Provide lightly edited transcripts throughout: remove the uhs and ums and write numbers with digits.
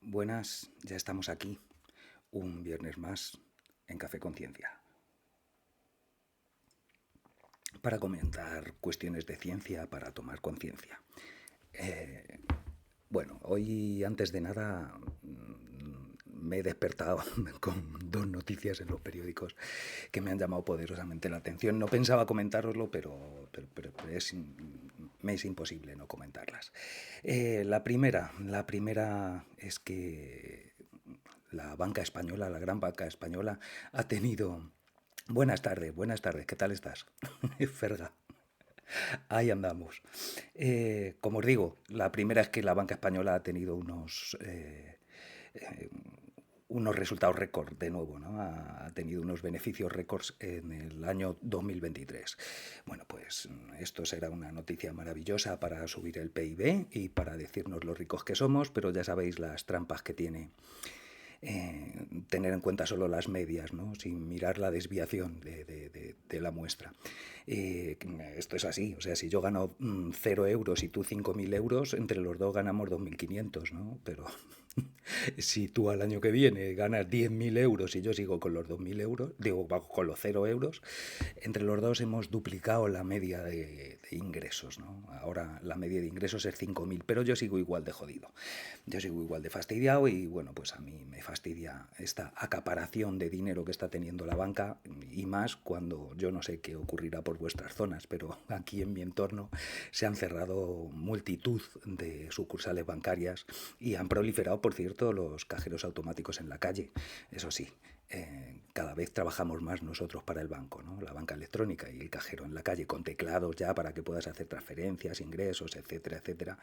Buenas, ya estamos aquí, un viernes más en Café Conciencia, para comentar cuestiones de ciencia, para tomar conciencia. Eh, bueno, hoy antes de nada me he despertado con dos noticias en los periódicos que me han llamado poderosamente la atención. No pensaba comentároslo, pero me es imposible no comentarlas. La primera es que la banca española, la gran banca española, ha tenido... buenas tardes, ¿qué tal estás? Ferga, ahí andamos. Como os digo, la primera es que la banca española ha tenido unos resultados récord de nuevo, ¿no? Ha tenido unos beneficios récords en el año 2023. Bueno, pues esto será una noticia maravillosa para subir el PIB y para decirnos lo ricos que somos, pero ya sabéis las trampas que tiene tener en cuenta solo las medias, ¿no? Sin mirar la desviación de la muestra. Esto es así, o sea, si yo gano 0 euros y tú 5.000 euros, entre los dos ganamos 2.500, ¿no? Pero si tú al año que viene ganas 10.000 euros y yo sigo con los 2.000 euros, digo, con los 0 euros, entre los dos hemos duplicado la media de ingresos, ¿no? Ahora la media de ingresos es 5.000, pero yo sigo igual de jodido. Yo sigo igual de fastidiado y bueno, pues a mí me fastidia esta acaparación de dinero que está teniendo la banca y más cuando yo no sé qué ocurrirá por vuestras zonas, pero aquí en mi entorno se han cerrado multitud de sucursales bancarias y han proliferado, por cierto, los cajeros automáticos en la calle. Eso sí, cada vez trabajamos más nosotros para el banco, ¿no? La banca electrónica y el cajero en la calle con teclados ya para que puedas hacer transferencias, ingresos, etcétera, etcétera.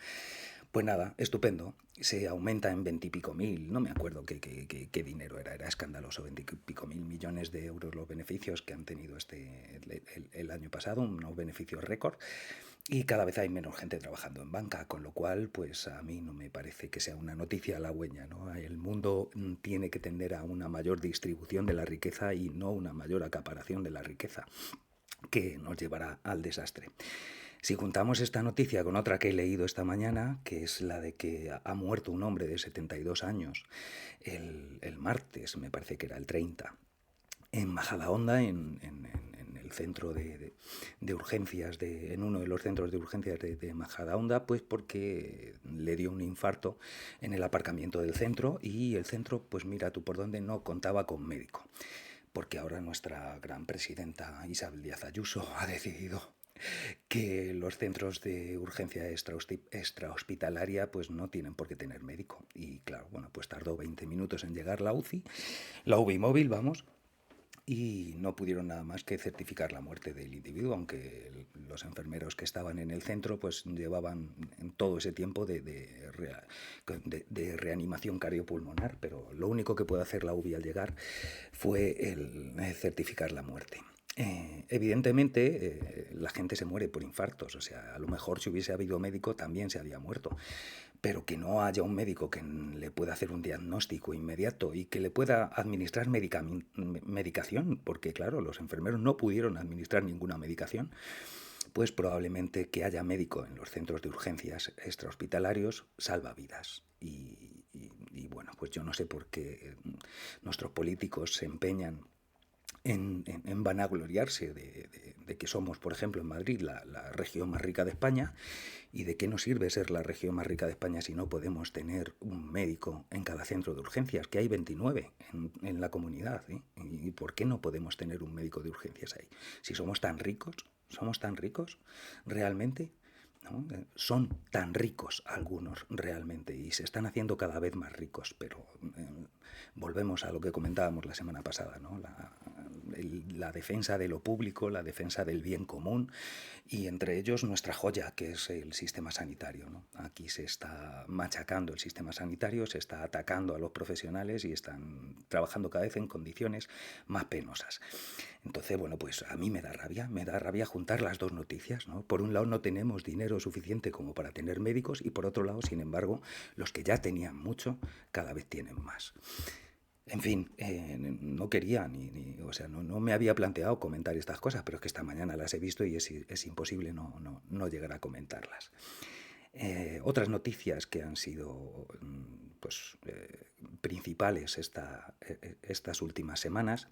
Pues nada, estupendo. Se aumenta en 20 y pico mil, no me acuerdo qué dinero era escandaloso, 20 y pico mil millones de euros los beneficios que han tenido el año pasado, unos beneficios récord, y cada vez hay menos gente trabajando en banca, con lo cual, pues a mí no me parece que sea una noticia halagüeña, ¿no? El mundo tiene que tender a una mayor distribución de la riqueza y no una mayor acaparación de la riqueza, que nos llevará al desastre. Si juntamos esta noticia con otra que he leído esta mañana, que es la de que ha muerto un hombre de 72 años el martes, me parece que era el 30, en Majadahonda, en el centro de urgencias, en uno de los centros de urgencias de Majadahonda, pues porque le dio un infarto en el aparcamiento del centro y el centro, pues mira tú por dónde, no contaba con médico. Porque ahora nuestra gran presidenta Isabel Díaz Ayuso ha decidido que los centros de urgencia extrahospitalaria pues no tienen por qué tener médico. Y claro, bueno, pues tardó 20 minutos en llegar la UCI, la UBI móvil, vamos, y no pudieron nada más que certificar la muerte del individuo, aunque los enfermeros que estaban en el centro pues llevaban en todo ese tiempo de reanimación cardiopulmonar, pero lo único que puede hacer la UBI al llegar fue el certificar la muerte. Evidentemente, la gente se muere por infartos, o sea, a lo mejor si hubiese habido médico también se había muerto, pero que no haya un médico que le pueda hacer un diagnóstico inmediato y que le pueda administrar medicación, porque claro, los enfermeros no pudieron administrar ninguna medicación, pues probablemente que haya médico en los centros de urgencias extrahospitalarios salva vidas. Y bueno, pues yo no sé por qué nuestros políticos se empeñan en vanagloriarse de que somos, por ejemplo, en Madrid la región más rica de España. ¿Y de qué nos sirve ser la región más rica de España si no podemos tener un médico en cada centro de urgencias? Que hay 29 en la comunidad, ¿eh? ¿Y por qué no podemos tener un médico de urgencias ahí? Si somos tan ricos realmente, ¿no? Son tan ricos algunos realmente y se están haciendo cada vez más ricos, pero volvemos a lo que comentábamos la semana pasada, ¿no? La defensa de lo público, la defensa del bien común y entre ellos nuestra joya, que es el sistema sanitario, ¿no? Aquí se está machacando el sistema sanitario, se está atacando a los profesionales y están trabajando cada vez en condiciones más penosas. Entonces, bueno, pues a mí me da rabia juntar las dos noticias, ¿no? Por un lado no tenemos dinero suficiente como para tener médicos y por otro lado, sin embargo, los que ya tenían mucho cada vez tienen más. En fin, no quería o sea, no me había planteado comentar estas cosas, pero es que esta mañana las he visto y es imposible no llegar a comentarlas. Otras noticias que han sido pues, principales estas últimas semanas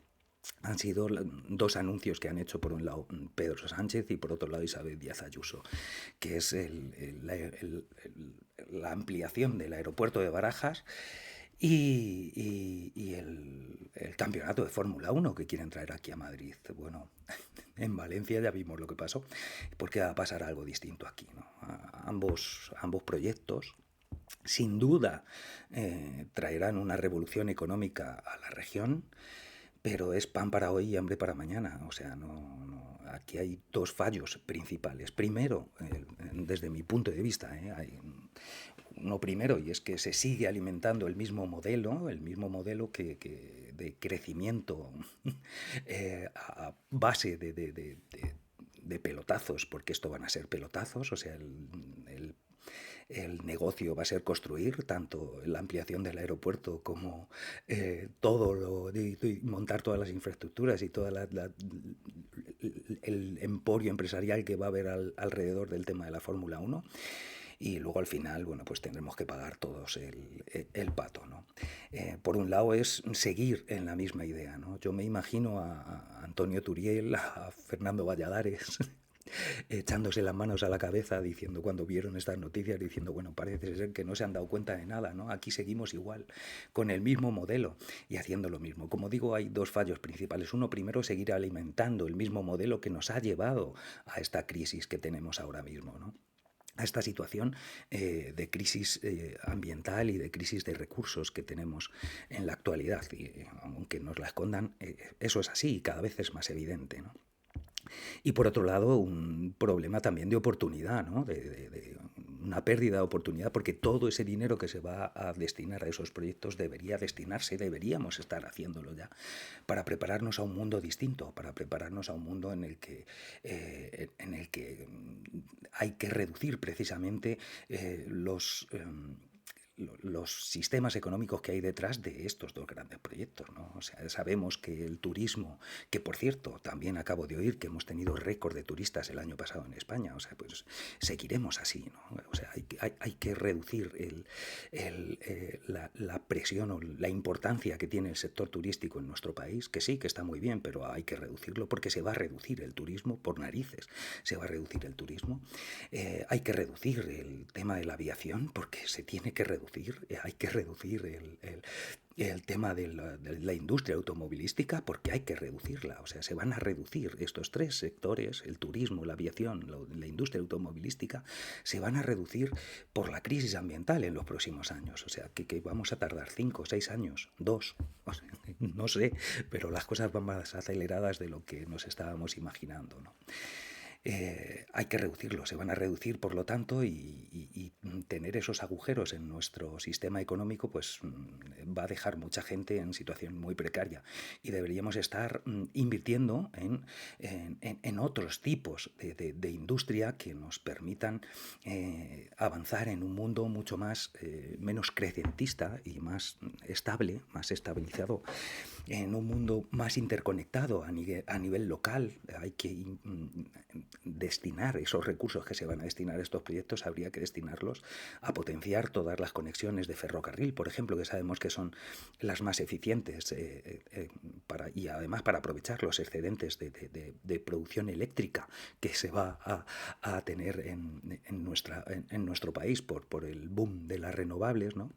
han sido dos anuncios que han hecho, por un lado Pedro Sánchez y por otro lado Isabel Díaz Ayuso, que es la ampliación del aeropuerto de Barajas y el campeonato de Fórmula 1 que quieren traer aquí a Madrid. Bueno, en Valencia ya vimos lo que pasó, porque va a pasar algo distinto aquí, ¿no? Ambos proyectos sin duda traerán una revolución económica a la región, pero es pan para hoy y hambre para mañana. O sea, aquí hay dos fallos principales. Primero, desde mi punto de vista, hay uno primero, y es que se sigue alimentando el mismo modelo de crecimiento a base de pelotazos, porque esto van a ser pelotazos. O sea, el negocio va a ser construir tanto la ampliación del aeropuerto como montar todas las infraestructuras y todo el emporio empresarial que va a haber alrededor del tema de la Fórmula 1. Y luego al final, bueno, pues tendremos que pagar todos el pato, ¿no? Por un lado es seguir en la misma idea, ¿no? Yo me imagino a Antonio Turiel, a Fernando Valladares echándose las manos a la cabeza diciendo, cuando vieron estas noticias, diciendo, bueno, parece ser que no se han dado cuenta de nada, ¿no? Aquí seguimos igual, con el mismo modelo y haciendo lo mismo. Como digo, hay dos fallos principales. Uno, primero, seguir alimentando el mismo modelo que nos ha llevado a esta crisis que tenemos ahora mismo, ¿no? A esta situación de crisis ambiental y de crisis de recursos que tenemos en la actualidad. Y aunque nos la escondan, eso es así y cada vez es más evidente, ¿no? Y por otro lado, un problema también de oportunidad, ¿no? De una pérdida de oportunidad, porque todo ese dinero que se va a destinar a esos proyectos debería destinarse, deberíamos estar haciéndolo ya, para prepararnos a un mundo distinto, para prepararnos a un mundo en el que hay que reducir precisamente los sistemas económicos que hay detrás de estos dos grandes proyectos, ¿no? O sea, sabemos que el turismo, que por cierto, también acabo de oír que hemos tenido récord de turistas el año pasado en España, o sea, pues seguiremos así, ¿no? O sea, hay que reducir la presión o la importancia que tiene el sector turístico en nuestro país, que sí, que está muy bien, pero hay que reducirlo porque se va a reducir el turismo por narices, se va a reducir el turismo. Hay que reducir el tema de la aviación porque se tiene que reducir. Hay que reducir el tema de la industria automovilística porque hay que reducirla. O sea, se van a reducir estos tres sectores, el turismo, la aviación, la industria automovilística, se van a reducir por la crisis ambiental en los próximos años. O sea, que vamos a tardar 5 o 6 años, 2, o sea, no sé, pero las cosas van más aceleradas de lo que nos estábamos imaginando, ¿no? Hay que reducirlo, se van a reducir, por lo tanto, y tener esos agujeros en nuestro sistema económico pues va a dejar mucha gente en situación muy precaria y deberíamos estar invirtiendo en otros tipos de industria que nos permitan avanzar en un mundo mucho menos crecentista y más estable, más estabilizado, en un mundo más interconectado a nivel local. Hay que destinar esos recursos que se van a destinar a estos proyectos, habría que destinarlos a potenciar todas las conexiones de ferrocarril, por ejemplo, que sabemos que son las más eficientes y además para aprovechar los excedentes de producción eléctrica que se va a tener en nuestro país por el boom de las renovables, ¿no?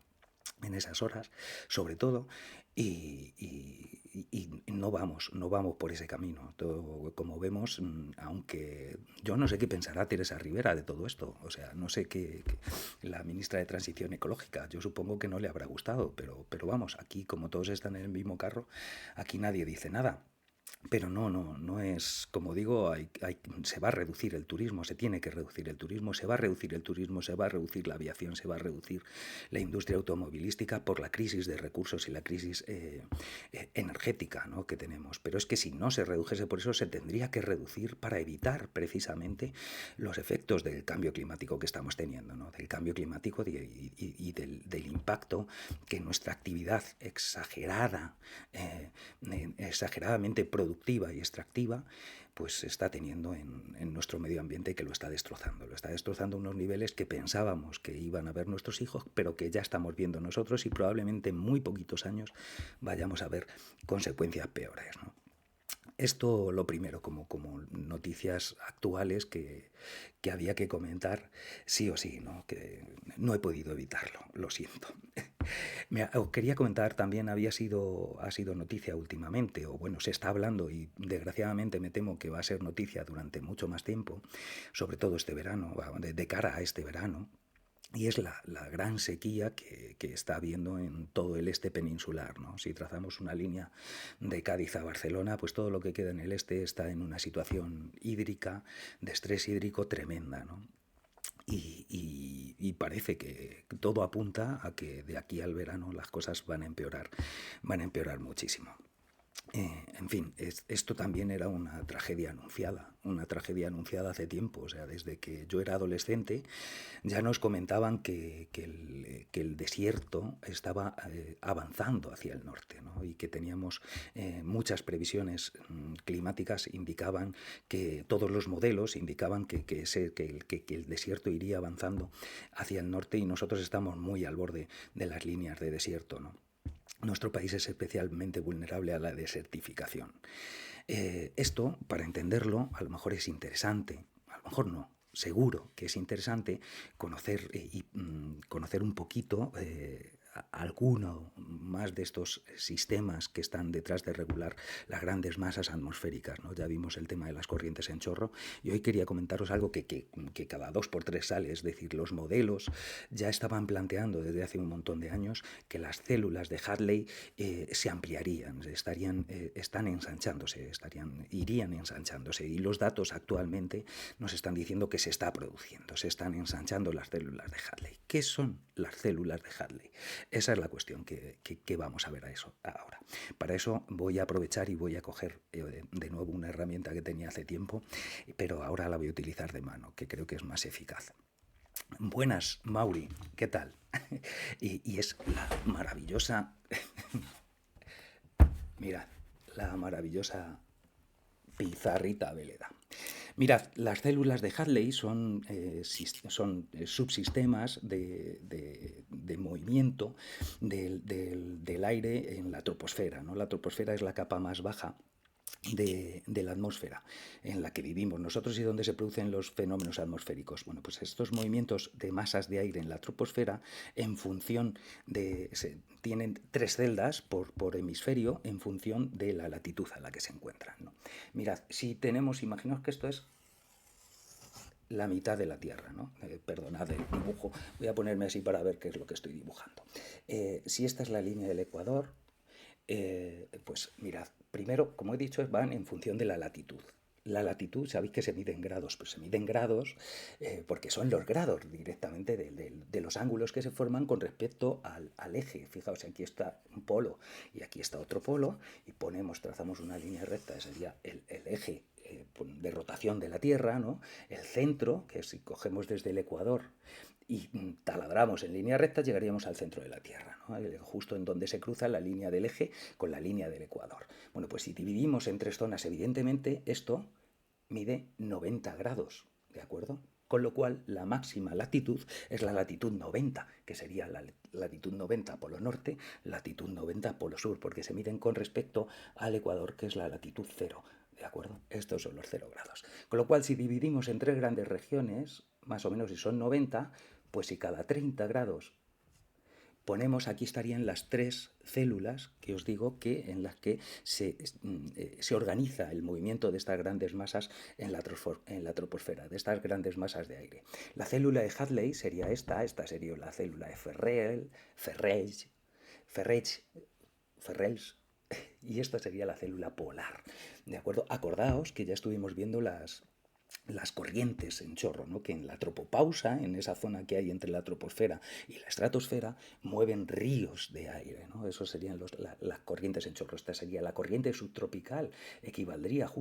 En esas horas, sobre todo, y no vamos por ese camino. Todo, como vemos, aunque yo no sé qué pensará Teresa Rivera de todo esto, o sea, no sé qué la ministra de Transición Ecológica, yo supongo que no le habrá gustado, pero vamos, aquí como todos están en el mismo carro, aquí nadie dice nada. Pero no es, como digo, se va a reducir el turismo, se tiene que reducir el turismo, se va a reducir el turismo, se va a reducir la aviación, se va a reducir la industria automovilística por la crisis de recursos y la crisis energética, ¿no?, que tenemos. Pero es que si no se redujese por eso, se tendría que reducir para evitar precisamente los efectos del cambio climático que estamos teniendo, ¿no?, del cambio climático y del impacto que nuestra actividad exagerada, exageradamente productiva y extractiva, pues está teniendo en nuestro medio ambiente, que lo está destrozando. Lo está destrozando a unos niveles que pensábamos que iban a ver nuestros hijos, pero que ya estamos viendo nosotros, y probablemente en muy poquitos años vayamos a ver consecuencias peores, ¿no? Esto lo primero, como noticias actuales que había que comentar sí o sí, ¿no? Que no he podido evitarlo, lo siento. Os quería comentar también, ha sido noticia últimamente, o bueno, se está hablando y desgraciadamente me temo que va a ser noticia durante mucho más tiempo, sobre todo este verano, de cara a este verano, y es la gran sequía que está habiendo en todo el este peninsular, ¿no? Si trazamos una línea de Cádiz a Barcelona, pues todo lo que queda en el este está en una situación hídrica, de estrés hídrico tremenda, ¿no? Y parece que todo apunta a que de aquí al verano las cosas van a empeorar muchísimo. En fin, esto también era una tragedia anunciada hace tiempo. O sea, desde que yo era adolescente ya nos comentaban que el desierto estaba avanzando hacia el norte, ¿no? Y que teníamos muchas previsiones climáticas, indicaban que todos los modelos indicaban que el desierto iría avanzando hacia el norte, y nosotros estamos muy al borde de las líneas de desierto, ¿no? Nuestro país es especialmente vulnerable a la desertificación. Esto, para entenderlo, a lo mejor es interesante, a lo mejor no, seguro que es interesante conocer conocer un poquito alguno más de estos sistemas que están detrás de regular las grandes masas atmosféricas, ¿no? Ya vimos el tema de las corrientes en chorro, y hoy quería comentaros algo que cada 2 por 3 sale. Es decir, los modelos ya estaban planteando desde hace un montón de años que las células de Hadley se ampliarían, están ensanchándose, irían ensanchándose, y los datos actualmente nos están diciendo que se está produciendo, se están ensanchando las células de Hadley. ¿Qué son las células de Hadley? Esa es la cuestión que vamos a ver ahora. Para eso voy a aprovechar y voy a coger de nuevo una herramienta que tenía hace tiempo, pero ahora la voy a utilizar de mano, que creo que es más eficaz. Buenas, Mauri, ¿qué tal? Y es la maravillosa... Mirad, la maravillosa pizarrita Veleda. Mirad, las células de Hadley son subsistemas de movimiento del aire en la troposfera, ¿no? La troposfera es la capa más baja de la atmósfera en la que vivimos nosotros y donde se producen los fenómenos atmosféricos. Bueno, pues estos movimientos de masas de aire en la troposfera, en función tienen 3 celdas por hemisferio en función de la latitud a la que se encuentran, ¿no? Mirad, si tenemos, imaginaos que esto es la mitad de la Tierra, ¿no? Perdonad el dibujo, voy a ponerme así para ver qué es lo que estoy dibujando. Si esta es la línea del Ecuador, pues mirad, primero, como he dicho, van en función de la latitud. La latitud, sabéis que se mide en grados, pues se mide en grados porque son los grados directamente de los ángulos que se forman con respecto al eje. Fijaos, aquí está un polo y aquí está otro polo, y trazamos una línea recta, ese sería el eje de rotación de la Tierra, ¿no? El centro, que si cogemos desde el Ecuador y taladramos en línea recta, llegaríamos al centro de la Tierra, ¿no? Justo en donde se cruza la línea del eje con la línea del Ecuador. Bueno, pues si dividimos en 3 zonas, evidentemente esto mide 90 grados, ¿de acuerdo? Con lo cual la máxima latitud es la latitud 90, que sería la latitud 90 polo norte, latitud 90 polo sur, porque se miden con respecto al Ecuador, que es la latitud 0. ¿De acuerdo? Estos son los 0 grados. Con lo cual, si dividimos en 3 grandes regiones, más o menos si son 90, pues si cada 30 grados ponemos, aquí estarían las 3 células que os digo que en las que se organiza el movimiento de estas grandes masas en la troposfera, de estas grandes masas de aire. La célula de Hadley sería esta sería la célula de Ferrels, y esta sería la célula polar, ¿de acuerdo? Acordaos que ya estuvimos viendo las las corrientes en chorro, ¿no? Que en la tropopausa, en esa zona que hay entre la troposfera y la estratosfera, mueven ríos de aire, ¿no? Eso serían las corrientes en chorro. Esta sería la corriente subtropical, equivaldría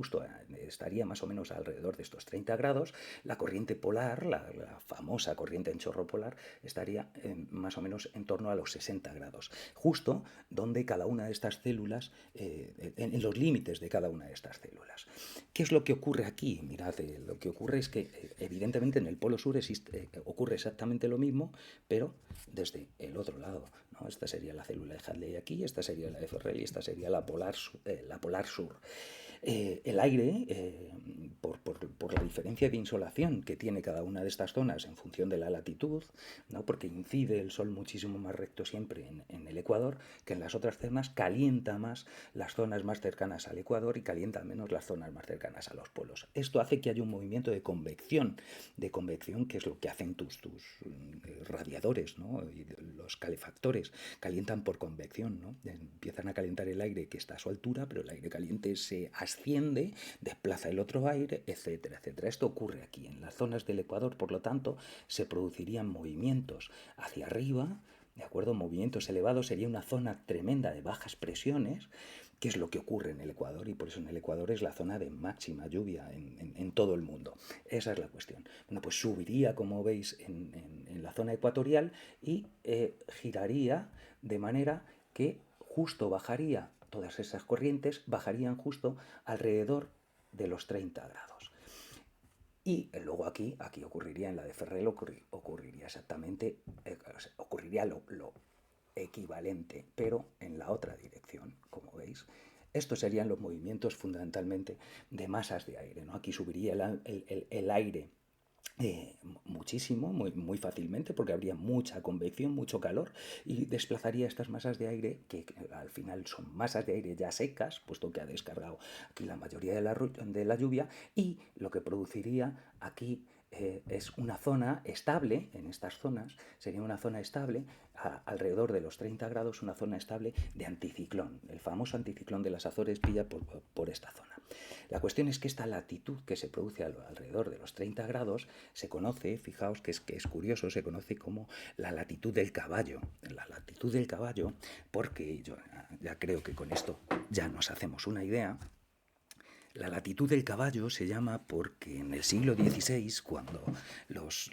estaría más o menos alrededor de estos 30 grados. La corriente polar, la famosa corriente en chorro polar, estaría más o menos en torno a los 60 grados, justo donde cada una de estas células, en los límites de cada una de estas células. ¿Qué es lo que ocurre aquí? Mirad, lo que ocurre es que evidentemente en el polo sur ocurre exactamente lo mismo, pero desde el otro lado, ¿no? Esta sería la célula de Hadley aquí, esta sería la de Ferrel y esta sería la polar sur. El aire, por la diferencia de insolación que tiene cada una de estas zonas en función de la latitud, ¿no? Porque incide el sol muchísimo más recto siempre en el ecuador que en las otras zonas, calienta más las zonas más cercanas al ecuador y calienta menos las zonas más cercanas a los polos. Esto hace que haya un movimiento de convección que es lo que hacen tus radiadores, ¿no? Y los calefactores calientan por convección, ¿no? Empiezan a calentar el aire que está a su altura, pero el aire caliente se asciende, desplaza el otro aire, etcétera, etcétera. Esto ocurre aquí. En las zonas del ecuador, por lo tanto, se producirían movimientos hacia arriba, ¿de acuerdo? Movimientos elevados, sería una zona tremenda de bajas presiones, que es lo que ocurre en el Ecuador, y por eso en el Ecuador es la zona de máxima lluvia en todo el mundo. Esa es la cuestión. Bueno, pues subiría, como veis, en la zona ecuatorial y giraría de manera que justo bajaría, todas esas corrientes bajarían justo alrededor de los 30 grados. Y luego aquí ocurriría, en la de Ferrel, ocurriría exactamente, ocurriría lo equivalente, pero en la otra dirección, como veis. Estos serían los movimientos fundamentalmente de masas de aire, ¿no? Aquí subiría el aire muchísimo, muy fácilmente, porque habría mucha convección, mucho calor, y desplazaría estas masas de aire, que al final son masas de aire ya secas, puesto que ha descargado aquí la mayoría de la lluvia, y lo que produciría aquí es una zona estable. En estas zonas sería una zona estable, alrededor de los 30 grados, una zona estable de anticiclón. El famoso anticiclón de las Azores pilla por esta zona. La cuestión es que esta latitud que se produce alrededor de los 30 grados se conoce, fijaos que es curioso, se conoce como la latitud del caballo. La latitud del caballo, porque yo ya creo que con esto ya nos hacemos una idea. La latitud del caballo se llama porque en el siglo XVI, cuando los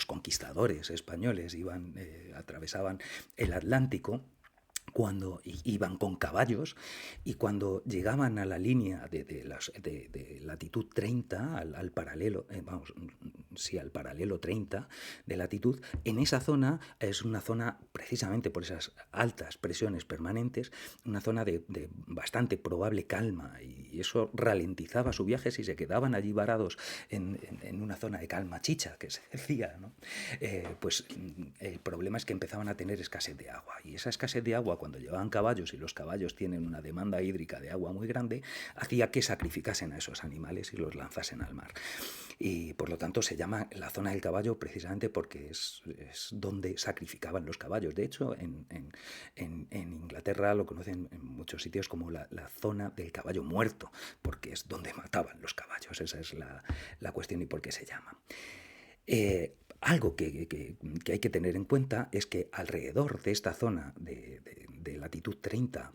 conquistadores españoles atravesaban el Atlántico, cuando iban con caballos, y cuando llegaban a la línea de latitud 30, al paralelo, al paralelo 30 de latitud, en esa zona es una zona, precisamente por esas altas presiones permanentes, una zona de bastante probable calma, y eso ralentizaba su viaje si se quedaban allí varados en una zona de calma chicha, que se decía, ¿no? Pues el problema es que empezaban a tener escasez de agua, y esa escasez de agua, cuando llevaban caballos y los caballos tienen una demanda hídrica de agua muy grande, hacía que sacrificasen a esos animales y los lanzasen al mar. Y por lo tanto se llama la zona del caballo precisamente porque es donde sacrificaban los caballos. De hecho, en Inglaterra lo conocen en muchos sitios como la zona del caballo muerto, porque es donde mataban los caballos. Esa es la cuestión y por qué se llama. Algo que hay que tener en cuenta es que alrededor de esta zona de latitud 30,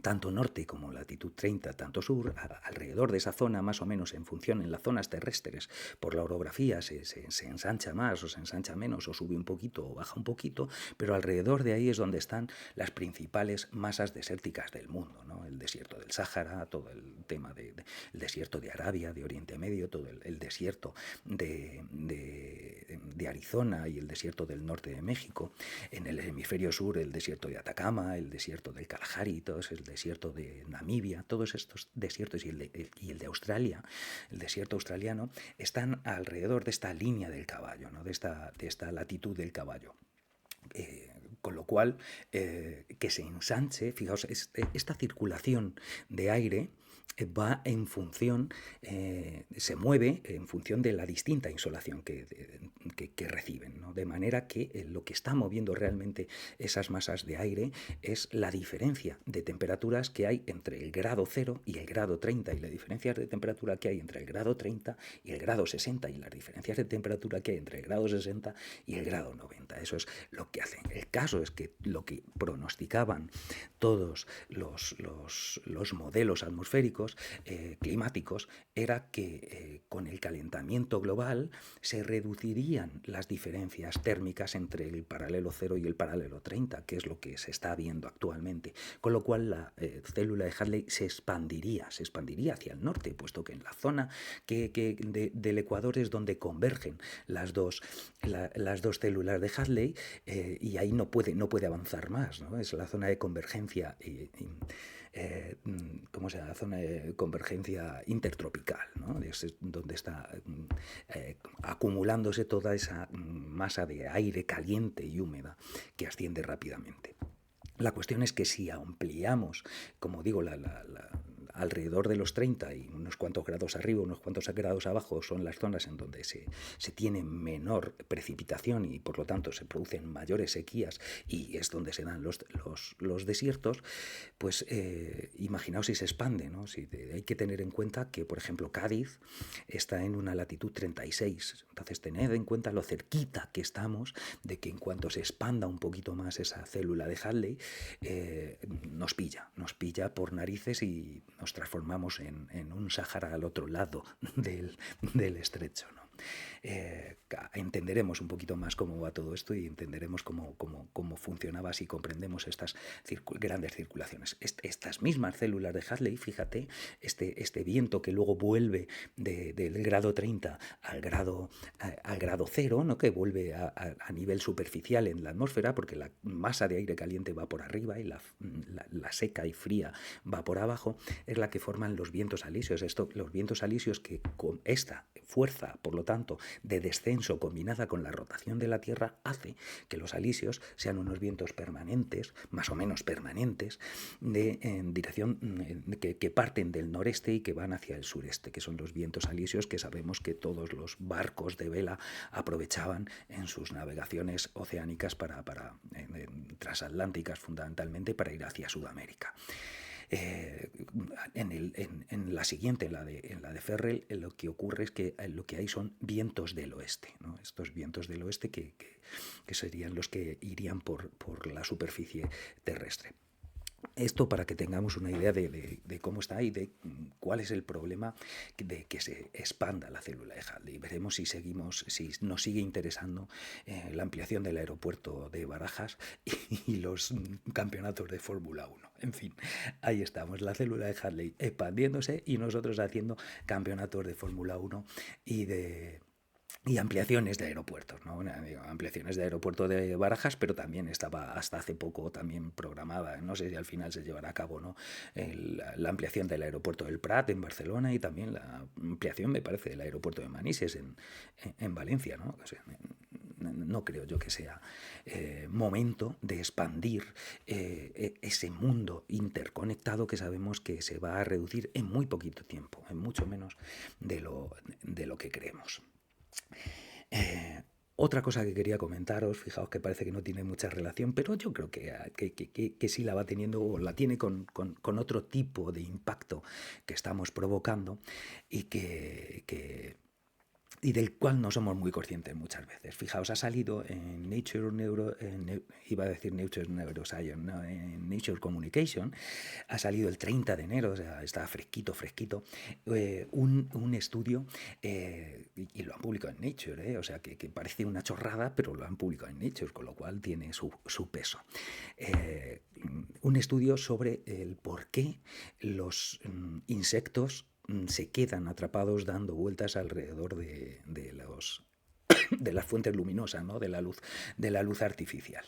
tanto norte como latitud 30, tanto sur, alrededor de esa zona, más o menos en función en las zonas terrestres, por la orografía se ensancha más o se ensancha menos, o sube un poquito o baja un poquito, pero alrededor de ahí es donde están las principales masas desérticas del mundo, ¿no? El desierto del Sáhara, todo el tema del desierto de Arabia, de Oriente Medio, todo el desierto de Arizona y el desierto del norte de México. En el hemisferio sur, el desierto de Atacama, el desierto del Kalahari, todo el desierto de Namibia, todos estos desiertos, y el de Australia, el desierto australiano, están alrededor de esta línea del caballo, ¿no? de esta latitud del caballo. Con lo cual, que se ensanche, fijaos, esta circulación de aire va en función, se mueve en función de la distinta insolación que reciben, ¿no? De manera que lo que está moviendo realmente esas masas de aire es la diferencia de temperaturas que hay entre el grado 0 y el grado 30, y la diferencia de temperatura que hay entre el grado 30 y el grado 60, y las diferencias de temperatura que hay entre el grado 60 y el grado 90. Eso es lo que hacen. El caso es que lo que pronosticaban todos los modelos atmosféricos, climáticos, era que con el calentamiento global se reducirían las diferencias térmicas entre el paralelo 0 y el paralelo 30, que es lo que se está viendo actualmente, con lo cual la célula de Hadley se expandiría hacia el norte, puesto que en la zona del Ecuador es donde convergen las dos células de Hadley, y ahí no puede avanzar más, ¿no? Es la zona de convergencia ¿cómo se llama? La zona de convergencia intertropical, ¿no? Es donde está acumulándose toda esa masa de aire caliente y húmeda que asciende rápidamente. La cuestión es que si ampliamos, como digo, alrededor de los 30 y unos cuantos grados arriba, unos cuantos grados abajo son las zonas en donde se tiene menor precipitación y por lo tanto se producen mayores sequías y es donde se dan los desiertos, pues imaginaos si se expande, ¿no? Hay que tener en cuenta que, por ejemplo, Cádiz está en una latitud 36, entonces tened en cuenta lo cerquita que estamos de que en cuanto se expanda un poquito más esa célula de Hadley, nos pilla por narices y nos transformamos en un Sáhara al otro lado del estrecho, ¿no? Entenderemos un poquito más cómo va todo esto y entenderemos cómo funcionaba si comprendemos estas grandes circulaciones. Estas mismas células de Hadley, fíjate, este viento que luego vuelve del grado 30 al grado 0, ¿no? Que vuelve a nivel superficial en la atmósfera, porque la masa de aire caliente va por arriba y la seca y fría va por abajo, es la que forman los vientos alisios. Los vientos alisios que con esta fuerza, por lo tanto, de descenso combinada con la rotación de la Tierra, hace que los alisios sean unos vientos permanentes, más o menos permanentes, en dirección que parten del noreste y que van hacia el sureste, que son los vientos alisios que sabemos que todos los barcos de vela aprovechaban en sus navegaciones oceánicas transatlánticas, fundamentalmente para ir hacia Sudamérica. En la siguiente, en la de Ferrel, lo que ocurre es que lo que hay son vientos del oeste, ¿no? Estos vientos del oeste que serían los que irían por la superficie terrestre. Esto para que tengamos una idea de cómo está y de cuál es el problema de que se expanda la célula de Hadley. Veremos si nos sigue interesando la ampliación del aeropuerto de Barajas y los campeonatos de Fórmula 1. En fin, ahí estamos, la célula de Hadley expandiéndose y nosotros haciendo campeonatos de Fórmula 1 y ampliaciones de aeropuertos, ¿no? Ampliaciones de aeropuerto de Barajas, pero también estaba hasta hace poco también programada, no sé si al final se llevará a cabo, ¿no? La ampliación del aeropuerto del Prat en Barcelona y también la ampliación, me parece, del aeropuerto de Manises en Valencia, ¿no? O sea, no creo yo que sea momento de expandir ese mundo interconectado que sabemos que se va a reducir en muy poquito tiempo, en mucho menos de lo que creemos. Otra cosa que quería comentaros, fijaos que parece que no tiene mucha relación, pero yo creo que sí la va teniendo o la tiene con otro tipo de impacto que estamos provocando y del cual no somos muy conscientes muchas veces. Fijaos, ha salido en Nature Neuroscience, no, en Nature Communication, ha salido el 30 de enero, o sea, está fresquito, un estudio, y lo han publicado en Nature, o sea, que parece una chorrada, pero lo han publicado en Nature, con lo cual tiene su peso. Un estudio sobre el por qué los insectos se quedan atrapados dando vueltas alrededor de las fuentes luminosas, ¿no? de la luz artificial.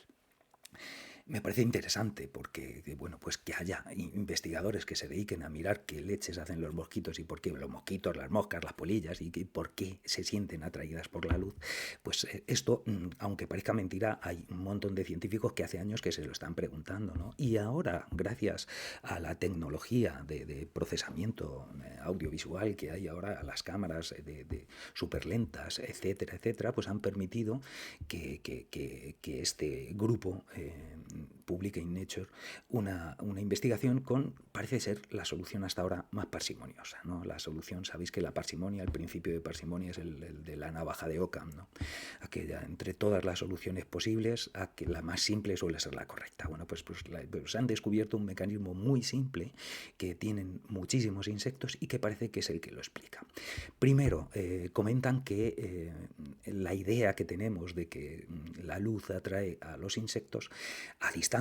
Me parece interesante porque, bueno, pues que haya investigadores que se dediquen a mirar qué leches hacen los mosquitos y por qué los mosquitos, las moscas, las polillas y por qué se sienten atraídas por la luz. Pues esto, aunque parezca mentira, hay un montón de científicos que hace años que se lo están preguntando, ¿no? Y ahora, gracias a la tecnología de procesamiento audiovisual que hay ahora, a las cámaras de súper lentas, etcétera, etcétera, pues han permitido que este grupo publique en Nature una investigación con, parece ser, la solución hasta ahora más parsimoniosa, ¿no? La solución, sabéis que la parsimonia, el principio de parsimonia es el de la navaja de Occam, ¿no? Aquella, entre todas las soluciones posibles, a que la más simple suele ser la correcta. Bueno, pues han descubierto un mecanismo muy simple que tienen muchísimos insectos y que parece que es el que lo explica. Primero, comentan que la idea que tenemos de que la luz atrae a los insectos a distancia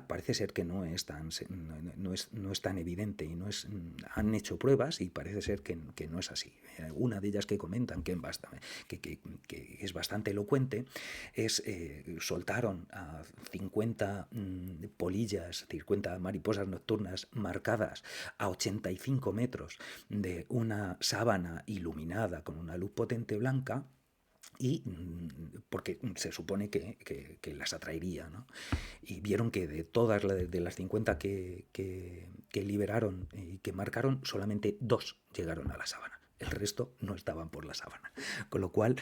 parece ser que no es tan evidente y no es, han hecho pruebas y parece ser que no es así. Una de ellas que comentan que es bastante elocuente es soltaron a 50 polillas, 50 mariposas nocturnas marcadas a 85 metros de una sábana iluminada con una luz potente blanca, y porque se supone que las atraería, ¿no? Y vieron que de todas de las 50 que liberaron y que marcaron, solamente 2 llegaron a la sábana. El resto no estaban por la sábana. Con lo cual,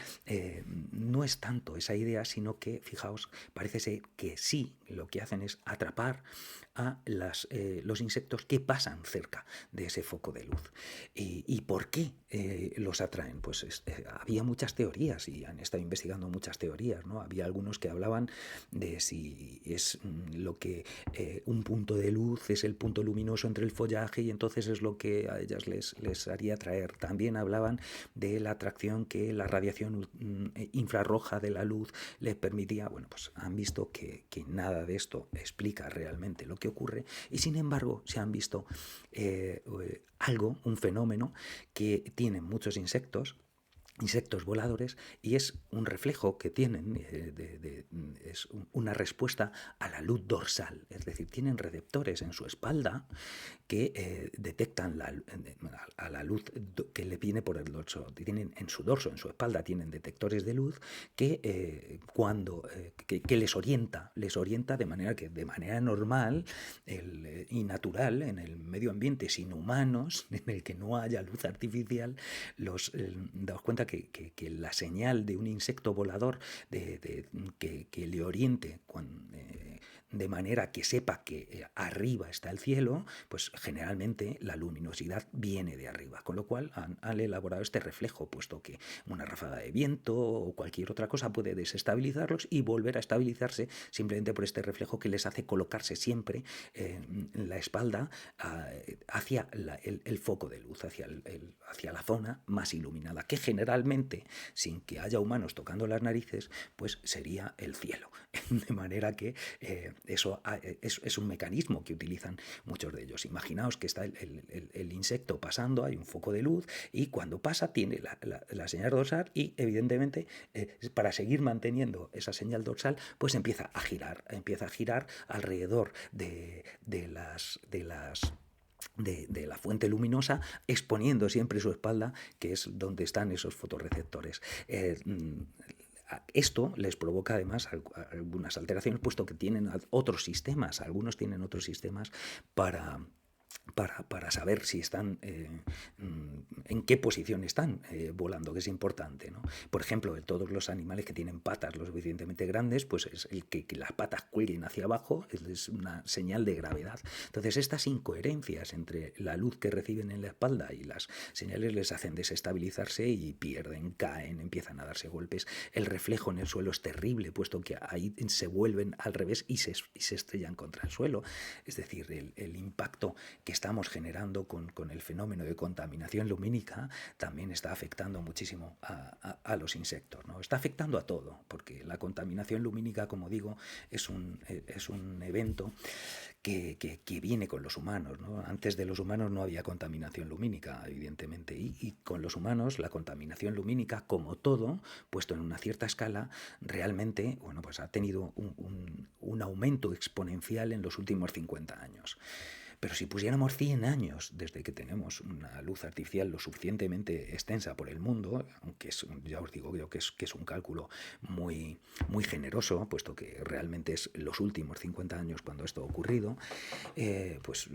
no es tanto esa idea, sino que, fijaos, parece ser que sí, lo que hacen es atrapar a los insectos que pasan cerca de ese foco de luz. ¿Y por qué los atraen? Pues había muchas teorías y han estado investigando muchas teorías, ¿no? Había algunos que hablaban de si es lo que un punto de luz es el punto luminoso entre el follaje y entonces es lo que a ellas les haría atraer. También hablaban de la atracción que la radiación infrarroja de la luz les permitía. Bueno, pues han visto que nada de esto explica realmente lo que ocurre y sin embargo se han visto un fenómeno que tienen muchos insectos voladores y es un reflejo que tienen, es una respuesta a la luz dorsal, es decir, tienen receptores en su espalda que detectan a la luz que le viene por el dorso, tienen en su dorso, en su espalda tienen detectores de luz que que les orienta de manera que de manera normal y natural en el medio ambiente sin humanos, en el que no haya luz artificial, daos cuenta que la señal de un insecto volador que le oriente de manera que sepa que arriba está el cielo, pues generalmente la luminosidad viene de arriba, con lo cual han elaborado este reflejo, puesto que una ráfaga de viento o cualquier otra cosa puede desestabilizarlos y volver a estabilizarse simplemente por este reflejo que les hace colocarse siempre en la espalda hacia el foco de luz, hacia la zona más iluminada, que generalmente, sin que haya humanos tocando las narices, pues sería el cielo. De manera que eso es un mecanismo que utilizan muchos de ellos. Imaginaos que está el insecto pasando, hay un foco de luz y cuando pasa tiene la señal dorsal y evidentemente para seguir manteniendo esa señal dorsal pues empieza a girar alrededor de la fuente luminosa, exponiendo siempre su espalda, que es donde están esos fotorreceptores. Esto les provoca además algunas alteraciones, puesto que tienen otros sistemas, algunos tienen otros sistemas para saber si están en qué posición están volando, que es importante, ¿no? Por ejemplo, todos los animales que tienen patas lo suficientemente grandes, pues es el que las patas cuelguen hacia abajo es una señal de gravedad. Entonces estas incoherencias entre la luz que reciben en la espalda y las señales les hacen desestabilizarse y pierden, caen, empiezan a darse golpes. El reflejo en el suelo es terrible, puesto que ahí se vuelven al revés y se estrellan contra el suelo. Es decir, el impacto que estamos generando con el fenómeno de contaminación lumínica también está afectando muchísimo a los insectos, ¿no? Está afectando a todo, porque la contaminación lumínica, como digo, es un evento que viene con los humanos, ¿no? Antes de los humanos no había contaminación lumínica, evidentemente, y con los humanos la contaminación lumínica, como todo, puesto en una cierta escala, realmente, bueno, pues ha tenido un aumento exponencial en los últimos 50 años. Pero si pusiéramos 100 años desde que tenemos una luz artificial lo suficientemente extensa por el mundo, aunque ya os digo yo que es un cálculo muy generoso, puesto que realmente es los últimos 50 años cuando esto ha ocurrido, pues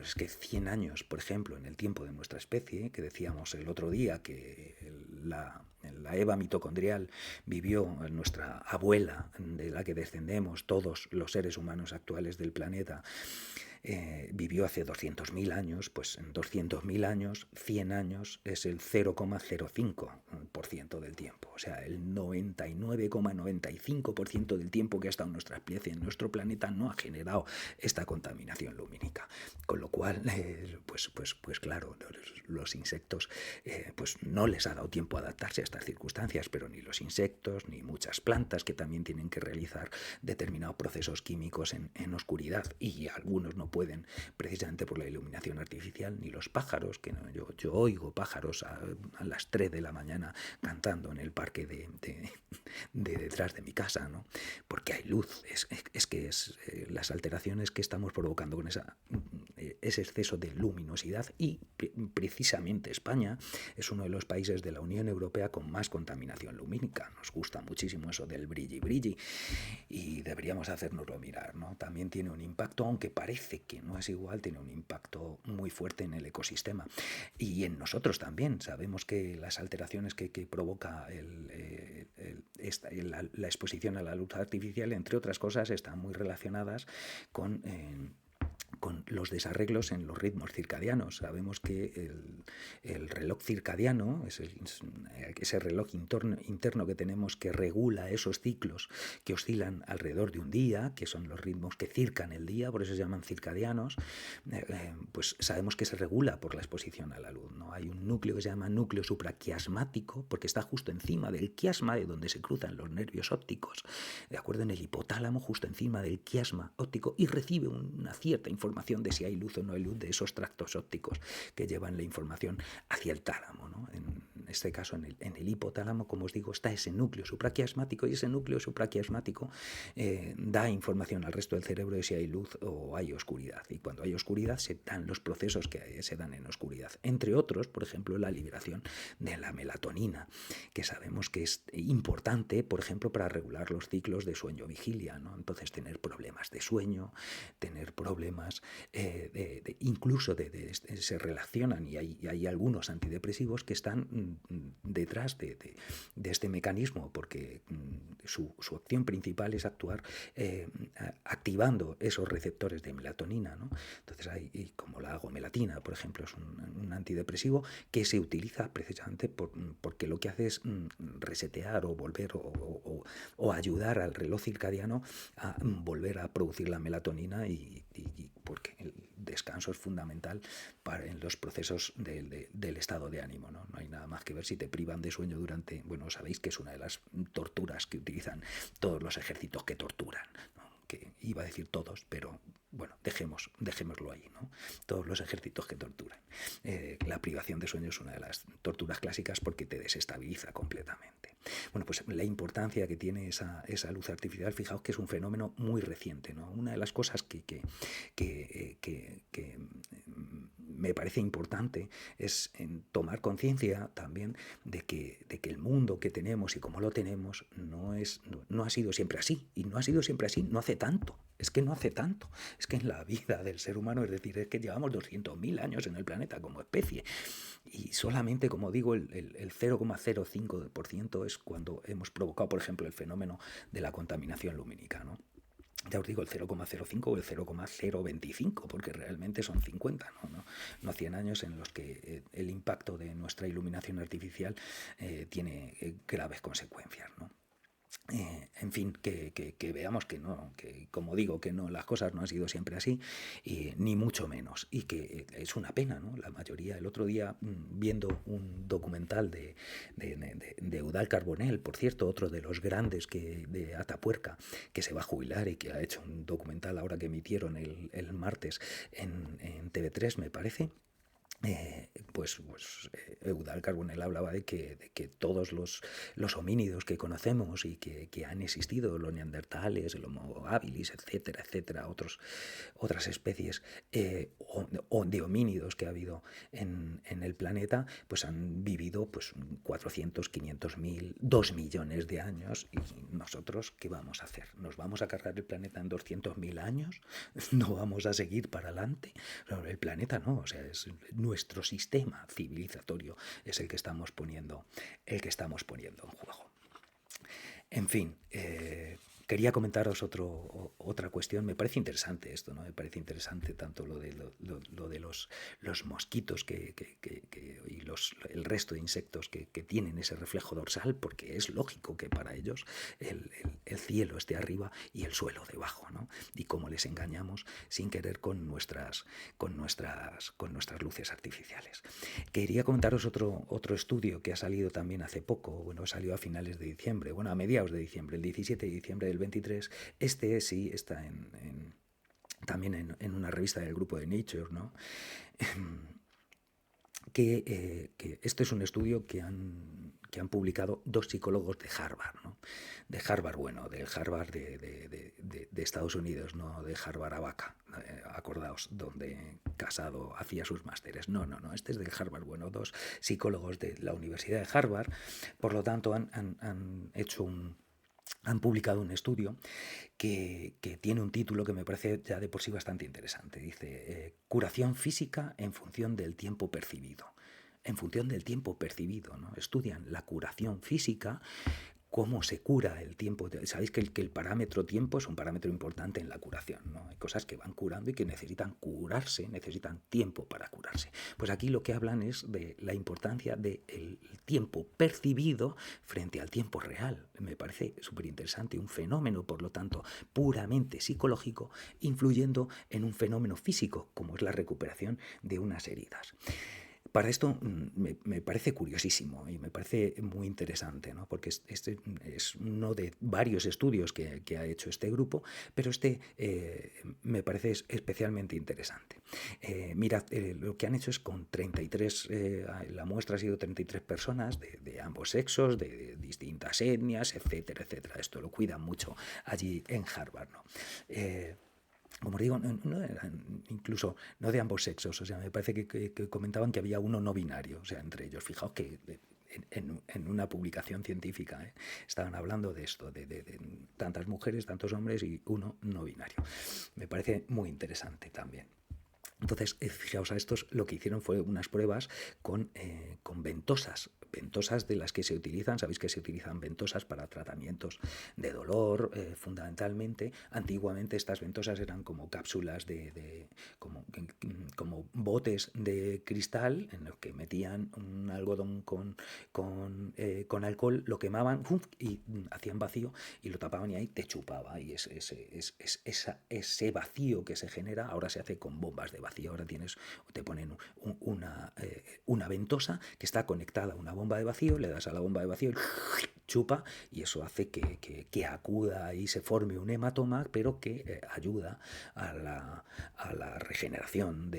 es que 100 años, por ejemplo, en el tiempo de nuestra especie, que decíamos el otro día que la Eva mitocondrial vivió nuestra abuela, de la que descendemos todos los seres humanos actuales del planeta, vivió hace 200.000 años, pues en 200.000 años, 100 años es el 0,05% del tiempo. O sea, el 99,95% del tiempo que ha estado nuestra especie en nuestro planeta no ha generado esta contaminación lumínica. Con lo cual, pues claro, los insectos pues no les ha dado tiempo a adaptarse a estas circunstancias, pero ni los insectos, ni muchas plantas que también tienen que realizar determinados procesos químicos en oscuridad, y algunos no pueden precisamente por la iluminación artificial, ni los pájaros, que no, yo oigo pájaros a las 3 de la mañana cantando en el parque de detrás de mi casa, ¿no? Porque hay luz. Es que las alteraciones que estamos provocando con ese exceso de luminosidad, y precisamente España es uno de los países de la Unión Europea con más contaminación lumínica. Nos gusta muchísimo eso del brilli y deberíamos hacérnoslo mirar, ¿no? También tiene un impacto, aunque parece que no es igual, tiene un impacto muy fuerte en el ecosistema y en nosotros también. Sabemos que las alteraciones que provoca la exposición a la luz artificial, entre otras cosas, están muy relacionadas con los desarreglos en los ritmos circadianos. Sabemos que el reloj circadiano es ese reloj interno que tenemos, que regula esos ciclos que oscilan alrededor de un día, que son los ritmos que circan el día, por eso se llaman circadianos. Pues sabemos que se regula por la exposición a la luz, ¿no? Hay un núcleo que se llama núcleo supraquiasmático, porque está justo encima del quiasma, de donde se cruzan los nervios ópticos, de acuerdo, en el hipotálamo, justo encima del quiasma óptico, y recibe una cierta información de si hay luz o no hay luz de esos tractos ópticos que llevan la información hacia el tálamo, ¿no? En este caso, en el hipotálamo, como os digo, está ese núcleo supraquiasmático, y ese núcleo supraquiasmático da información al resto del cerebro de si hay luz o hay oscuridad. Y cuando hay oscuridad se dan los procesos que se dan en oscuridad. Entre otros, por ejemplo, la liberación de la melatonina, que sabemos que es importante, por ejemplo, para regular los ciclos de sueño-vigilia, ¿no? Entonces, tener problemas de sueño, tener problemas incluso se relacionan, y hay algunos antidepresivos que están detrás de este mecanismo, porque su acción principal es actuar activando esos receptores de melatonina, ¿no? Entonces hay como la agomelatina, por ejemplo, es un antidepresivo que se utiliza precisamente porque lo que hace es resetear o volver o ayudar al reloj circadiano a volver a producir la melatonina, y porque el descanso es fundamental en los procesos del estado de ánimo, ¿no? No hay nada más que ver si te privan de sueño durante... Bueno, sabéis que es una de las torturas que utilizan todos los ejércitos que torturan, ¿no? Que iba a decir todos, pero bueno, dejémoslo ahí, ¿no? Todos los ejércitos que torturan. La privación de sueño es una de las torturas clásicas porque te desestabiliza completamente. Bueno, pues la importancia que tiene esa luz artificial, fijaos que es un fenómeno muy reciente, ¿no? Una de las cosas que me parece importante es tomar conciencia también de que el mundo que tenemos y cómo lo tenemos no ha sido siempre así, y no ha sido siempre así, no hace tanto. Es que no hace tanto, es que en la vida del ser humano, es decir, es que llevamos 200.000 años en el planeta como especie, y solamente, como digo, el 0,05% es cuando hemos provocado, por ejemplo, el fenómeno de la contaminación lumínica, ¿no? Ya os digo, el 0,05 o el 0,025, porque realmente son 50, no 100 años en los que el impacto de nuestra iluminación artificial tiene graves consecuencias, ¿no? En fin, que veamos que no, que como digo, que no, las cosas no han sido siempre así, ni mucho menos, y que es una pena, ¿no? La mayoría, el otro día viendo un documental de Eudald Carbonell, por cierto, otro de los grandes de Atapuerca, que se va a jubilar y que ha hecho un documental ahora que emitieron el martes en TV3, me parece. Eudald Carbonell hablaba de que todos los homínidos que conocemos y que han existido, los neandertales, el Homo habilis, etcétera, etcétera, otras especies o de homínidos que ha habido en el planeta, pues han vivido pues 400, 500 mil, 2 millones de años. ¿Y nosotros qué vamos a hacer? ¿Nos vamos a cargar el planeta en 200.000 años? ¿No vamos a seguir para adelante? No, el planeta no, o sea, es nuestro sistema civilizatorio es el que estamos poniendo en juego. En fin, quería comentaros otra cuestión. Me parece interesante esto, ¿no? Me parece interesante tanto lo de los mosquitos y el resto de insectos que tienen ese reflejo dorsal, porque es lógico que para ellos el cielo esté arriba y el suelo debajo, ¿no? Y cómo les engañamos sin querer con nuestras luces artificiales. Quería comentaros otro estudio que ha salido también hace poco, bueno, salió a finales de diciembre, bueno, a mediados de diciembre, el 17 de diciembre del 23. Este sí está también en una revista del grupo de Nature, ¿no? Que este es un estudio que han publicado dos psicólogos de Harvard, ¿no? De Harvard, bueno, del Harvard de Estados Unidos, no de Harvard Abaca, acordaos, donde Casado hacía sus másteres. No, este es del Harvard, bueno, dos psicólogos de la Universidad de Harvard, por lo tanto han publicado un estudio que tiene un título que me parece ya de por sí bastante interesante. Dice, curación física en función del tiempo percibido. En función del tiempo percibido, ¿no? Estudian la curación física, cómo se cura el tiempo. Sabéis que el parámetro tiempo es un parámetro importante en la curación, ¿no? Hay cosas que van curando y que necesitan curarse, necesitan tiempo para curarse. Pues aquí lo que hablan es de la importancia del tiempo percibido frente al tiempo real. Me parece súper interesante, un fenómeno, por lo tanto, puramente psicológico, influyendo en un fenómeno físico, como es la recuperación de unas heridas. Para esto me parece curiosísimo y me parece muy interesante, ¿no? Porque este es uno de varios estudios que ha hecho este grupo, pero me parece especialmente interesante. Mirad, lo que han hecho es con 33, la muestra ha sido 33 personas de ambos sexos, de distintas etnias, etcétera, etcétera. Esto lo cuidan mucho allí en Harvard, ¿no? Como os digo, no eran incluso no de ambos sexos, o sea, me parece que comentaban que había uno no binario, o sea, entre ellos. Fijaos que en una publicación científica estaban hablando de esto, de tantas mujeres, tantos hombres y uno no binario. Me parece muy interesante también. Entonces, fijaos, a estos lo que hicieron fue unas pruebas con ventosas de las que se utilizan. Sabéis que se utilizan ventosas para tratamientos de dolor, fundamentalmente. Antiguamente estas ventosas eran como cápsulas como botes de cristal en los que metían un algodón con alcohol, lo quemaban y hacían vacío y lo tapaban y ahí te chupaba. Y ese vacío que se genera ahora se hace con bombas de vacío. Ahora te ponen una ventosa que está conectada a una bomba de vacío, le das a la bomba de vacío y chupa, y eso hace que acuda y se forme un hematoma, pero que ayuda a la regeneración,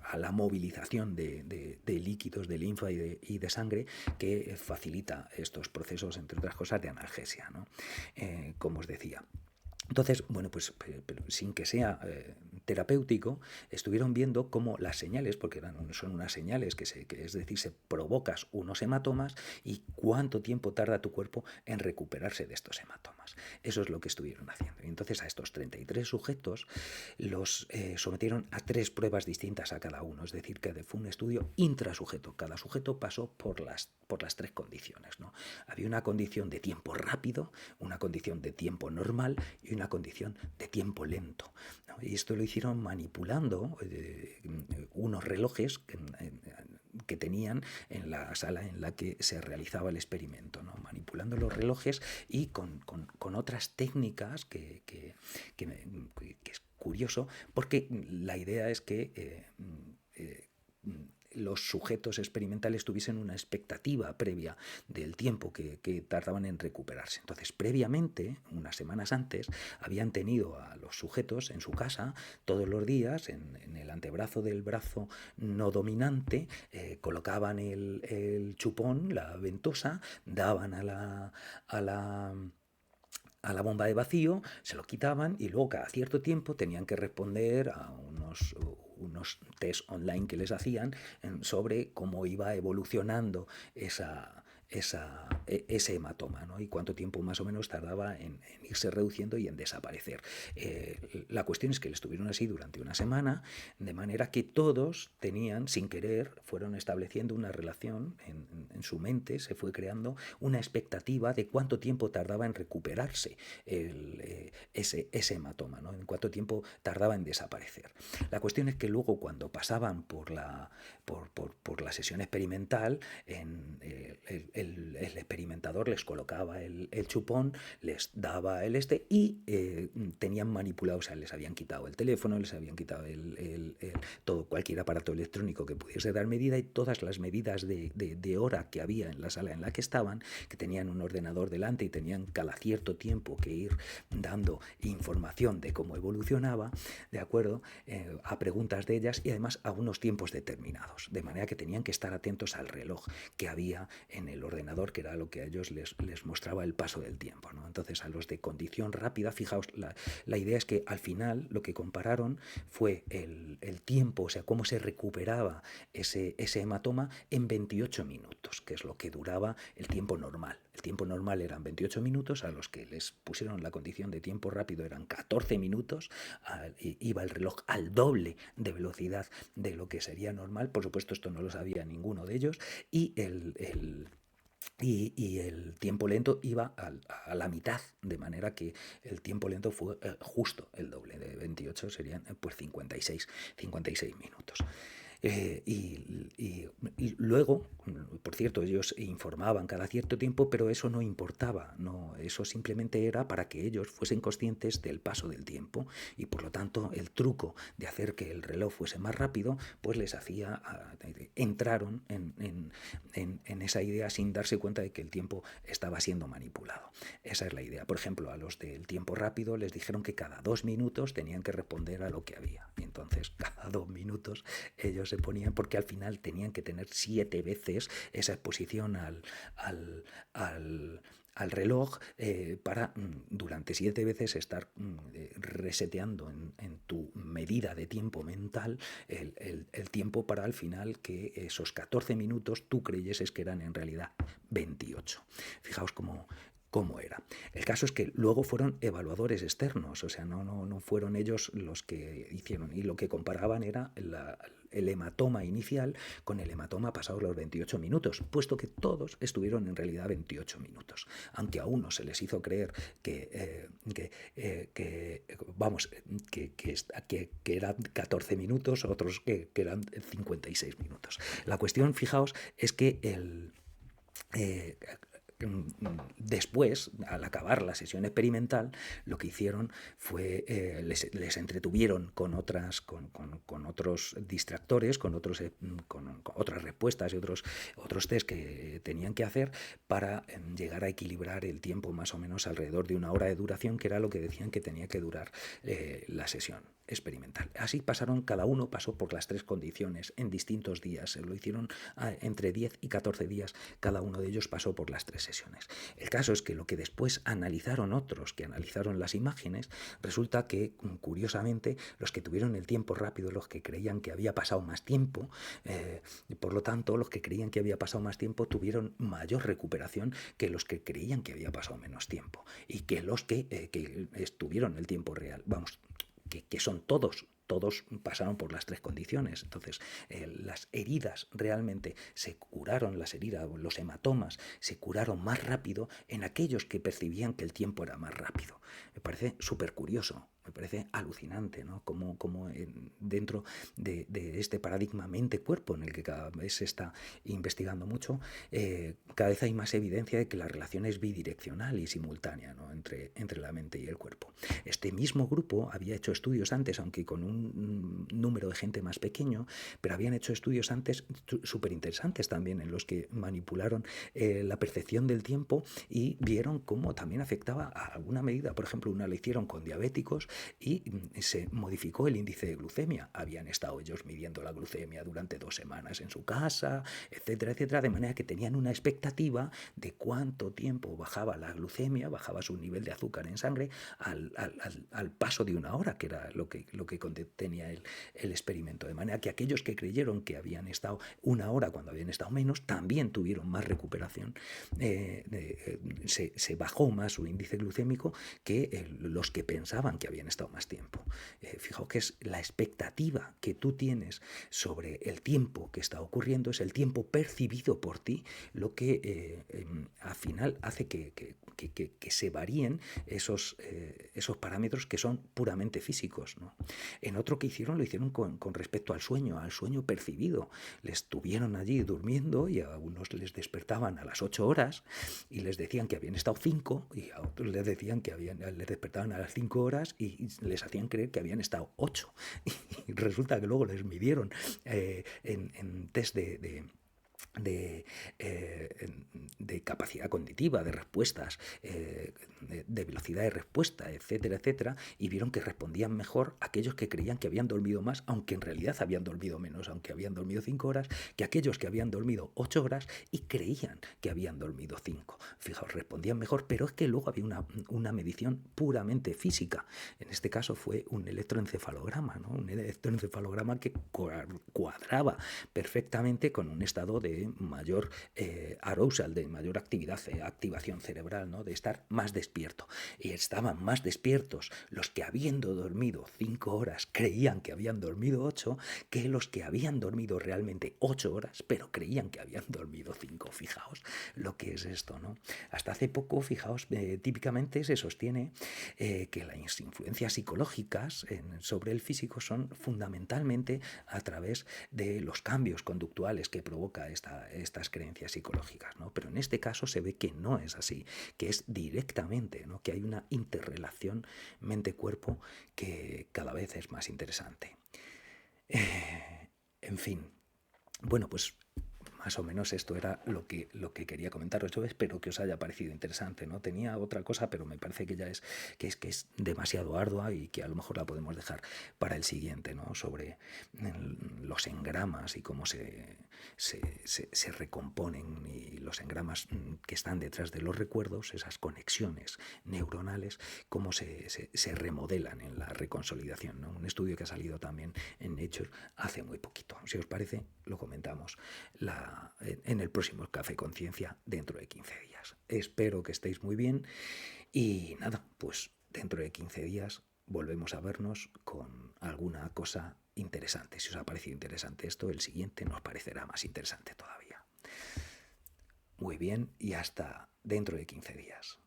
a la movilización de líquidos, de linfa y de sangre, que facilita estos procesos, entre otras cosas, de analgesia, ¿no? Como os decía. Entonces, bueno, pues pero sin que sea terapéutico, estuvieron viendo cómo las señales, porque son unas señales que es decir, se provocas unos hematomas y cuánto tiempo tarda tu cuerpo en recuperarse de estos hematomas. Eso es lo que estuvieron haciendo. Y entonces a estos 33 sujetos los sometieron a 3 pruebas distintas a cada uno, es decir, que fue un estudio intrasujeto. Cada sujeto pasó por las 3 condiciones, ¿no? Había una condición de tiempo rápido, una condición de tiempo normal y una condición de tiempo lento, ¿no? Y esto lo hicieron manipulando unos relojes que tenían en la sala en la que se realizaba el experimento, ¿no? Manipulando los relojes y con otras técnicas que es curioso, porque la idea es que los sujetos experimentales tuviesen una expectativa previa del tiempo que tardaban en recuperarse. Entonces, previamente, unas semanas antes, habían tenido a los sujetos en su casa todos los días, en el antebrazo del brazo no dominante, colocaban el chupón, la ventosa, daban a la bomba de vacío, se lo quitaban y luego cada cierto tiempo tenían que responder a unos test online que les hacían sobre cómo iba evolucionando ese hematoma, ¿no? Y cuánto tiempo más o menos tardaba en irse reduciendo y en desaparecer. La cuestión es que le estuvieron así durante una semana, de manera que todos tenían, sin querer, fueron estableciendo una relación en su mente, se fue creando una expectativa de cuánto tiempo tardaba en recuperarse ese hematoma, ¿no? En cuánto tiempo tardaba en desaparecer. La cuestión es que luego cuando pasaban por la sesión experimental, el experimentador les colocaba el chupón, les daba y tenían manipulado, o sea, les habían quitado el teléfono, les habían quitado todo, cualquier aparato electrónico que pudiese dar medida, y todas las medidas de hora que había en la sala en la que estaban, que tenían un ordenador delante y tenían cada cierto tiempo que ir dando información de cómo evolucionaba, ¿de acuerdo? A preguntas de ellas y además a unos tiempos determinados, de manera que tenían que estar atentos al reloj que había en el ordenador, que era lo que a ellos les mostraba el paso del tiempo, ¿no? Entonces, a los de condición rápida, fijaos, la idea es que al final lo que compararon fue el tiempo, o sea, cómo se recuperaba ese hematoma en 28 minutos, que es lo que duraba el tiempo normal. El tiempo normal eran 28 minutos, a los que les pusieron la condición de tiempo rápido eran 14 minutos, iba el reloj al doble de velocidad de lo que sería normal. Por supuesto, esto no lo sabía ninguno de ellos, y el tiempo lento iba a la mitad, de manera que el tiempo lento fue justo el doble, de 28 serían pues 56 minutos. Y luego, por cierto, ellos informaban cada cierto tiempo, pero eso no importaba, no, eso simplemente era para que ellos fuesen conscientes del paso del tiempo, y por lo tanto el truco de hacer que el reloj fuese más rápido, pues les hacía, entraron en esa idea sin darse cuenta de que el tiempo estaba siendo manipulado. Esa es la idea. Por ejemplo, a los del tiempo rápido les dijeron que cada 2 minutos tenían que responder a lo que había, y entonces cada 2 minutos ellos se ponían, porque al final tenían que tener 7 veces esa exposición al reloj, para durante 7 veces estar reseteando en tu medida de tiempo mental el tiempo, para al final que esos 14 minutos tú creyeses que eran en realidad 28. Fijaos cómo era. El caso es que luego fueron evaluadores externos, o sea, no fueron ellos los que hicieron, y lo que comparaban era el hematoma inicial con el hematoma pasados los 28 minutos, puesto que todos estuvieron en realidad 28 minutos, aunque a unos se les hizo creer que eran 14 minutos, otros que eran 56 minutos. La cuestión, fijaos, es que después, al acabar la sesión experimental, lo que hicieron fue les entretuvieron con otros distractores, con otras respuestas y otros test que tenían que hacer para llegar a equilibrar el tiempo más o menos alrededor de 1 hora de duración, que era lo que decían que tenía que durar la sesión experimental. Así cada uno pasó por las 3 condiciones en distintos días. Se lo hicieron entre 10 y 14 días, cada uno de ellos pasó por las 3 sesiones. El caso es que lo que después analizaron otros, que analizaron las imágenes, resulta que, curiosamente, los que tuvieron el tiempo rápido, los que creían que había pasado más tiempo, por lo tanto, los que creían que había pasado más tiempo tuvieron mayor recuperación que los que creían que había pasado menos tiempo, y que los que estuvieron el tiempo real, que son todos pasaron por las 3 condiciones. Entonces, las heridas realmente se curaron, los hematomas se curaron más rápido en aquellos que percibían que el tiempo era más rápido. Me parece súper curioso. Me parece alucinante, ¿no? Como dentro de este paradigma mente-cuerpo en el que cada vez se está investigando mucho, cada vez hay más evidencia de que la relación es bidireccional y simultánea, ¿no? entre la mente y el cuerpo. Este mismo grupo había hecho estudios antes, aunque con un número de gente más pequeño, pero habían hecho estudios antes súper interesantes también, en los que manipularon la percepción del tiempo y vieron cómo también afectaba a alguna medida. Por ejemplo, una la hicieron con diabéticos y se modificó el índice de glucemia. Habían estado ellos midiendo la glucemia durante 2 semanas en su casa, etcétera, etcétera, de manera que tenían una expectativa de cuánto tiempo bajaba la glucemia, bajaba su nivel de azúcar en sangre al paso de 1 hora, que era lo que contenía el experimento. De manera que aquellos que creyeron que habían estado 1 hora cuando habían estado menos, también tuvieron más recuperación. Se bajó más su índice glucémico que los que pensaban que habían estado más tiempo. Fijaos que es la expectativa que tú tienes sobre el tiempo que está ocurriendo, es el tiempo percibido por ti, lo que al final hace que se varíen esos parámetros que son puramente físicos, ¿no? En otro que hicieron, lo hicieron con respecto al sueño percibido. Les tuvieron allí durmiendo y a unos les despertaban a las 8 horas y les decían que habían estado 5, y a otros les decían que les despertaban a las 5 horas y les hacían creer que habían estado 8. Y resulta que luego les midieron en test de, de capacidad cognitiva, de respuestas, de velocidad de respuesta, etcétera, etcétera, y vieron que respondían mejor aquellos que creían que habían dormido más, aunque en realidad habían dormido menos, aunque habían dormido 5 horas, que aquellos que habían dormido 8 horas y creían que habían dormido 5. Fijaos, respondían mejor, pero es que luego había una medición puramente física. En este caso fue un electroencefalograma, ¿no? Un electroencefalograma que cuadraba perfectamente con un estado de mayor arousal, de mayor activación cerebral, ¿no? De estar más despierto. Y estaban más despiertos los que, habiendo dormido 5 horas, creían que habían dormido 8, que los que habían dormido realmente 8 horas, pero creían que habían dormido 5. Fijaos lo que es esto, ¿no? Hasta hace poco, fijaos, típicamente se sostiene que las influencias psicológicas sobre el físico son fundamentalmente a través de los cambios conductuales que provoca estas creencias psicológicas, ¿no? Pero en este caso se ve que no es así, que es directamente, ¿no? Que hay una interrelación mente-cuerpo que cada vez es más interesante. En fin, bueno, pues más o menos esto era lo que quería comentaros. Yo espero que os haya parecido interesante, ¿no? Tenía otra cosa, pero me parece que ya es demasiado ardua y que a lo mejor la podemos dejar para el siguiente, ¿no? Sobre los engramas y cómo se recomponen, y los engramas que están detrás de los recuerdos, esas conexiones neuronales, cómo se remodelan en la reconsolidación, ¿no? Un estudio que ha salido también en Nature hace muy poquito. Si os parece, lo comentamos en el próximo Café Conciencia dentro de 15 días. Espero que estéis muy bien y nada, pues dentro de 15 días volvemos a vernos con alguna cosa interesante. Si os ha parecido interesante esto, el siguiente nos parecerá más interesante todavía. Muy bien, y hasta dentro de 15 días.